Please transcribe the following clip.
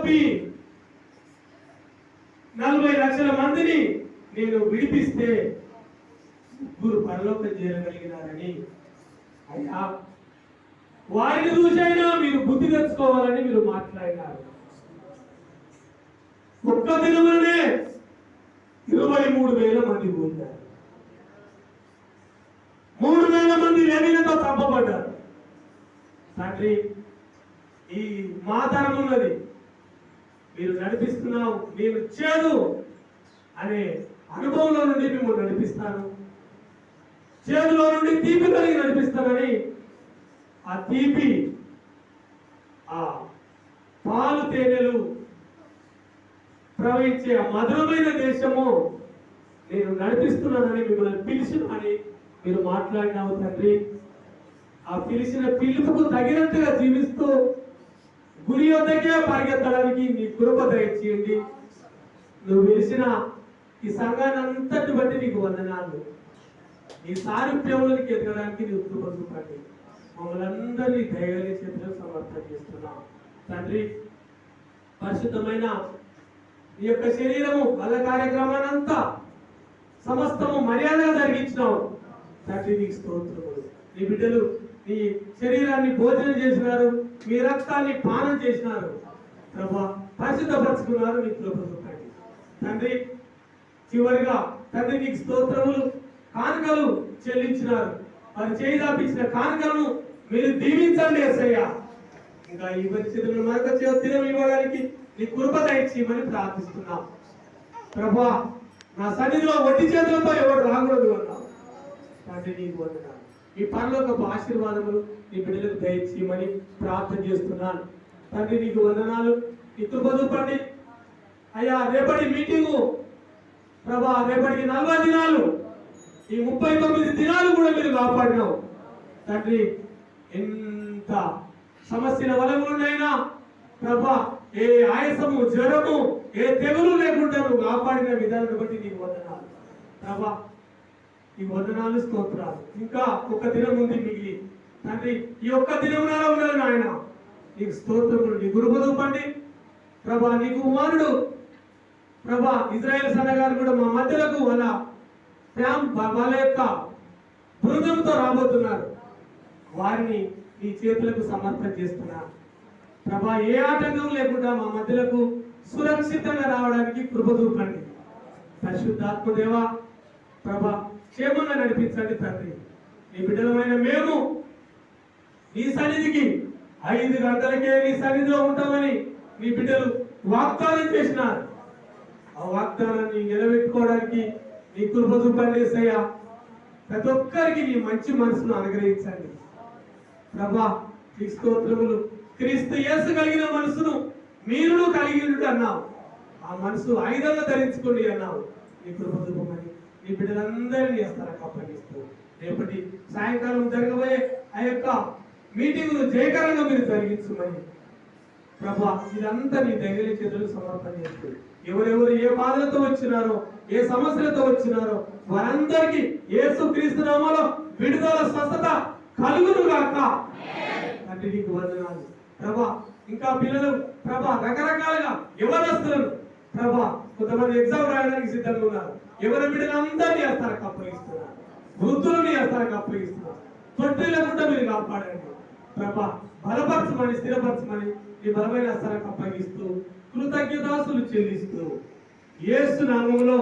దొబ్బి 40 లక్షల మందిని నేను విడిపిస్తే ముగ్గురు పరలోకం చేరగలిగినారని అయ్యా వారిని చూసైనా మీరు బుద్ధి తెచ్చుకోవాలని మీరు మాట్లాడినారు. ఒక్క దినమునే 23,000 మంది పోతారు. 3,000 మంది లేనితో చంపబడ్డారు. తండ్రి, ఈ మాతరం ఉన్నది, మీరు నడిపిస్తున్నావు, నేను చేదు అనే అనుభవంలో నుండి మిమ్మల్ని నడిపిస్తాను, చేదులో నుండి తీపి కలిగి నడిపిస్తానని ఆ తీపి, ఆ పాలు తేనెలు ప్రవహించే మధురమైన దేశము నేను నడిపిస్తున్నానని మిమ్మల్ని పిలిచినని మీరు మాట్లాడినావు తండ్రి. ఆ పిలిచిన పిలుపుకు తగినట్టుగా జీవిస్తూ గురి వద్దకే పరిగెత్తడానికి నీ కృప దయచేయండి. నువ్వు పిలిచిన ఈ సంఘాన్ని అంతటి బట్టి నీకు వందనాలు. నీ సారూప్యంలోకి ఎదగడానికి నీ కృప చూపండి. మమ్మల్ని అందరినీ దయగలిగే చేతిలో సమర్థన చేస్తున్నాం తండ్రి. పరిశుద్ధమైన నీ యొక్క శరీరము వల్ల కార్యక్రమాన్ని అంతా సమస్తము మర్యాదగా జరిగించినావు తండ్రి. నీకు స్తోత్రములు. నీ బిడ్డలు నీ శరీరాన్ని భోజనం చేసినారు, మీ రక్తాన్ని పానం చేసినారు ప్రభా, పరిశుద్ధపరుచుకున్నారు. నీ కృప చూపండి తండ్రి. చివరిగా తండ్రి నీకు స్తోత్రములు. కానుకలు చెల్లించినారు, వారు చేయి దాపించిన కానుకలను మీరు దీవించండి యేసయ్యా. ఇంకా ఈ పరిస్థితులను మరొక దినం ఇవ్వడానికి నీ కృప దయచేయమని ప్రార్థిస్తున్నాం ప్రభా. నా సన్నిధిలో వడ్డీ చేతులతో ఎవరు రాకూడదు అన్నావు తండ్రి. నీకు వందనాలు. ఈ పరలోకపు ఆశీర్వాదములు నీ బిడ్డలకు దయచేయమని ప్రార్థన చేస్తున్నాను తండ్రి. నీకు వందనాలు. నీ కృప చూపండి అయ్యా. రేపటి మీటింగు ప్రభా, రేపటికి 40 దినాలు, ఈ 39 దినాలు కూడా మీరు కాపాడినావు తండ్రి. ఎంత సమస్యల వలములనైనా ప్రభా, ఏ ఆయాసము, జ్వరము, ఏ తెగులు లేకుండా నువ్వు కాపాడిన విధానాన్ని బట్టి నీకు వందనాలు ప్రభా. ఈ వందనాలు, స్తోత్రాలు. ఇంకా ఒక దినం ఉంది మిగిలి తండ్రి. ఈ ఒక్క దినమునారా ఉండాలి నాయన. నీకు స్తోత్రములు. నీ కృప చూపండి ప్రభా. నీ కుమారుడు ప్రభా ఇజ్రాయేల్ సన్నగారు కూడా మా మధ్యలకు వాళ్ళ యొక్క బృందంతో రాబోతున్నారు. వారిని నీ చేతులకు సమర్పణ చేస్తున్నారు ప్రభా. ఏ ఆటంకం లేకుండా మా మధ్యలకు సురక్షితంగా రావడానికి కృప చూపండి. పరిశుద్ధాత్మదేవ ప్రభా, క్షేమంగా నడిపించండి తండ్రి. నీ బిడ్డలమైన మేము నీ సన్నిధికి 5 గంటలకే నీ సన్నిధిలో ఉంటామని నీ బిడ్డలు వాగ్దానం చేసినారు. ఆ వాగ్దానాన్ని నిలబెట్టుకోవడానికి నీ కృప చూపండి యేసయ్యా. ప్రతి ఒక్కరికి నీ మంచి మనసును అనుగ్రహించండి ప్రభా. నీ స్తోత్రములు. క్రీస్తు యేసు కలిగిన మనసును మీరును కలిగి అన్నావు. ఆ మనసు ఆయుధంగా ధరించుకోండి అన్నావు. నీ కృప చూపమని నీ బిడ్డలందరినీ స్థలకు అప్పగిస్తూ రేపటి సాయంకాలం జరగబోయే ఆ యొక్క మీటింగ్ను జయకరంగా మీరు జరిగించమని ప్రభా, ఇదంతా నీ దగ్గర చేతులు సమర్పణ చేస్తూ ఎవరెవరు ఏ బాధలతో వచ్చినారో, ఏ సమస్యలతో వచ్చినారో వారందరికీ యేసు క్రీస్తు నామములో విడుదల, స్వస్థత కలుగును గాక తండ్రి. నీకు వందనాలు ప్రభా. ఇంకా పిల్లలు ప్రభా రకరకాలుగా యవనస్తులను ప్రభా, కొంతమంది ఎగ్జామ్ రాయడానికి సిద్ధంగా ఉన్నారు. ఎవరి బిడ్డలందరినీ అస్తారకు అప్పగిస్తున్నారు, వృద్ధులని అస్తారకు అప్పగిస్తున్నారు. తొట్టి లేకుండా మీరు కాపాడండి ప్రభా. బలపరచమని, స్థిరపరచమని ఈ బలమైన అస్తారకు అప్పగిస్తూ కృతజ్ఞతాస్తులు చెల్లిస్తూ యేసు నామములో